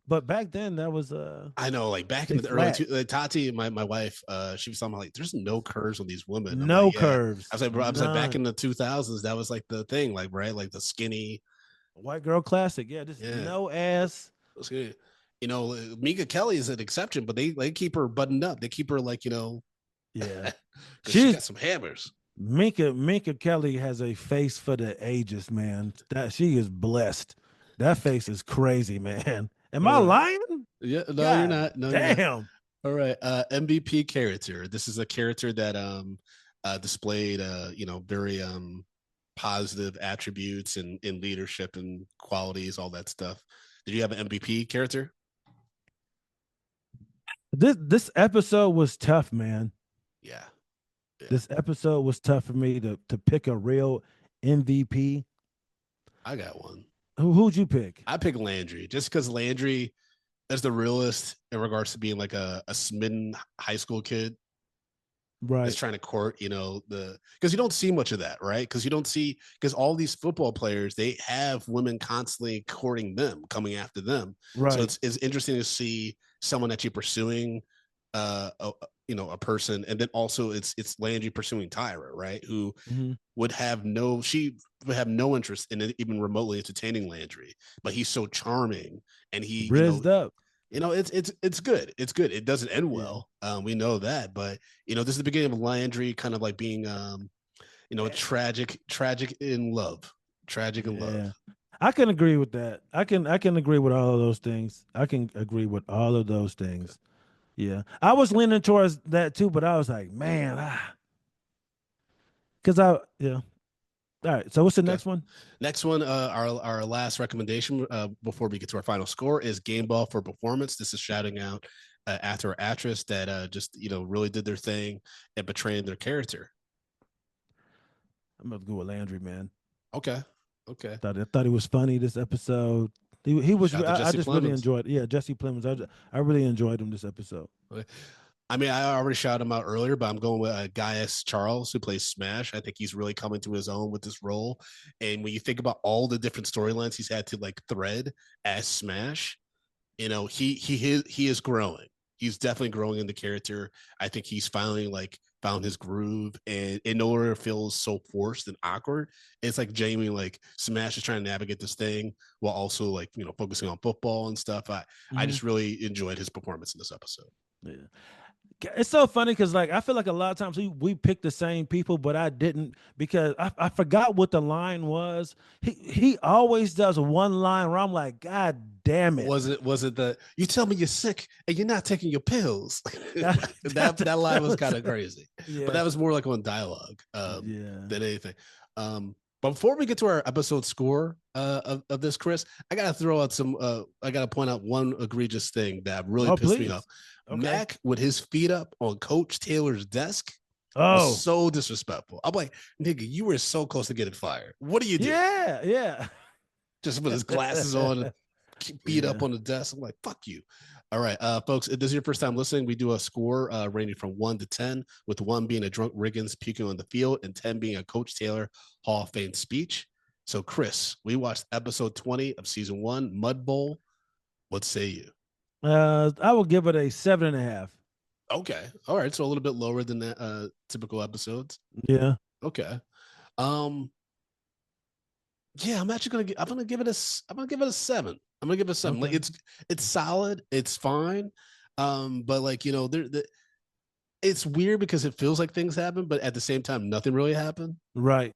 but back then that was I know, like back in they the early flat, like Tati, my wife, she was talking about like, there's no curves on these women. I'm like, no yeah. I curves, was like, bro, I was like, back none. in the 2000s, that was like the thing, like, right, like the skinny, White girl classic. Yeah, just yeah, no ass. skinny. Mika Kelly is an exception, but they keep her buttoned up. They keep her like, Yeah, because she she's got some hammers. Minka Kelly has a face for the ages, man. That she is blessed. That face is crazy, man. Am All I right. lying? Yeah, no, you're God not. No, you're not. damn. All right. MVP character. This is a character that displayed very positive attributes and in leadership and qualities, all that stuff. Did you have an MVP character? This episode was tough, man. Yeah. Yeah. This episode was tough for me to pick a real MVP. I got one. Who'd you pick? I picked Landry just because Landry is the realist in regards to being like a smitten high school kid is Right, trying to court, because you don't see much of that, right? Because all these football players, they have women constantly courting them, coming after them. So right. it's interesting to see someone actually pursuing a person, and then also it's Landry pursuing Tyra, right? Who Hmm. she would have no interest in even remotely entertaining Landry, but he's so charming, and he, Rizzed up. it's good. It's good. It doesn't end Yeah. well. We know that, but this is the beginning of Landry kind of like being tragic in love. Tragic in love. Yeah. I can agree with that. I can agree with all of those things. I can agree with all of those things. Yeah. I was leaning towards that too, but I was like, man, because yeah. All right. So what's the Okay. next one? Next one, our last recommendation before we get to our final score is Game Ball for Performance. This is shouting out actor or actress that just really did their thing and betrayed their character. I'm gonna go with Landry, man. Okay. I thought he was funny this episode. He was. Shout out to I Jesse just really Plemons. enjoyed. Yeah, Jesse Plemons. I really enjoyed him this episode. I mean, I already shouted him out earlier, but I'm going with Gaius Charles, who plays Smash. I think he's really coming to his own with this role. And when you think about all the different storylines he's had to like thread as Smash, you know, he is growing. He's definitely growing in the character. I think he's finally like found his groove, and in order it feels so forced and awkward. It's like Jamie, like Smash is trying to navigate this thing while also like, you know, focusing on football and stuff. I just really enjoyed his performance in this episode. Yeah. It's so funny because like I feel like a lot of times we pick the same people, but I didn't because I forgot what the line was. He always does one line where I'm like, God damn it. Was it the you tell me you're sick and you're not taking your pills? that line was kind of crazy. Yeah. But that was more like on dialogue than anything. But before we get to our episode score of this, Chris, I gotta throw out some I gotta point out one egregious thing that really pissed me off. Okay. Mac with his feet up on Coach Taylor's desk was so disrespectful. I'm like, nigga, you were so close to getting fired. What do you do? Yeah. Just with his glasses on, feet up on the desk. I'm like, fuck you. All right, folks, if this is your first time listening, we do a score ranging from 1 to 10, with 1 being a drunk Riggins puking on the field and 10 being a Coach Taylor Hall of Fame speech. So, Chris, we watched episode 20 of season 1, Mud Bowl. What say you? I will give it a 7.5. Okay. All right. So a little bit lower than that typical episodes. Yeah. Okay. Yeah, I'm gonna give it a 7. I'm gonna give it a 7. Okay. Like it's solid, it's fine. But like, you know, it's weird because it feels like things happen, but at the same time, nothing really happened. Right.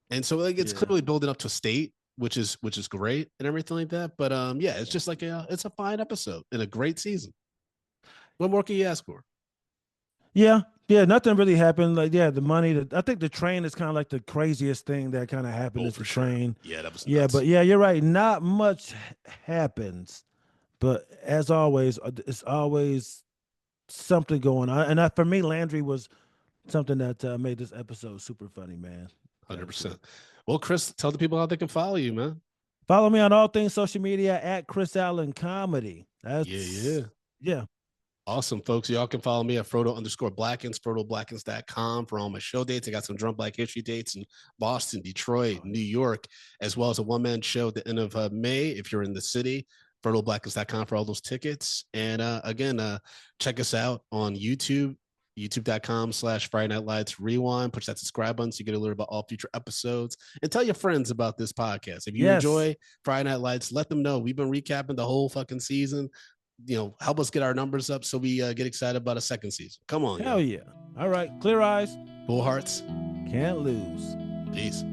And so like it's clearly building up to state, which is great and everything like that. But yeah, it's just like it's a fine episode and a great season. What more can you ask for? Yeah, nothing really happened. Like, the money. I think the train is kind of like the craziest thing that kind of happened. Is the train. Yeah, that was nuts. Yeah, but yeah, you're right. Not much happens, but as always, it's always something going on. And for me, Landry was something that made this episode super funny, man. 100%. Well, Chris, tell the people how they can follow you, man. Follow me on all things social media at Chris Allen Comedy. Yeah. Awesome, folks. Y'all can follow me at Frodo_Blackens, FrodoBlackens.com for all my show dates. I got some Drunk Black History dates in Boston, Detroit, New York, as well as a one-man show at the end of May. If you're in the city, FrodoBlackens.com for all those tickets. And again, check us out on YouTube, youtube.com/Friday Night Lights Rewind. Push that subscribe button so you get alerted about all future episodes. And tell your friends about this podcast. If you enjoy Friday Night Lights, let them know. We've been recapping the whole fucking season. You know, help us get our numbers up so we get excited about a second season. Come on. Hell yeah. All right. Clear eyes. Full hearts. Can't lose. Peace.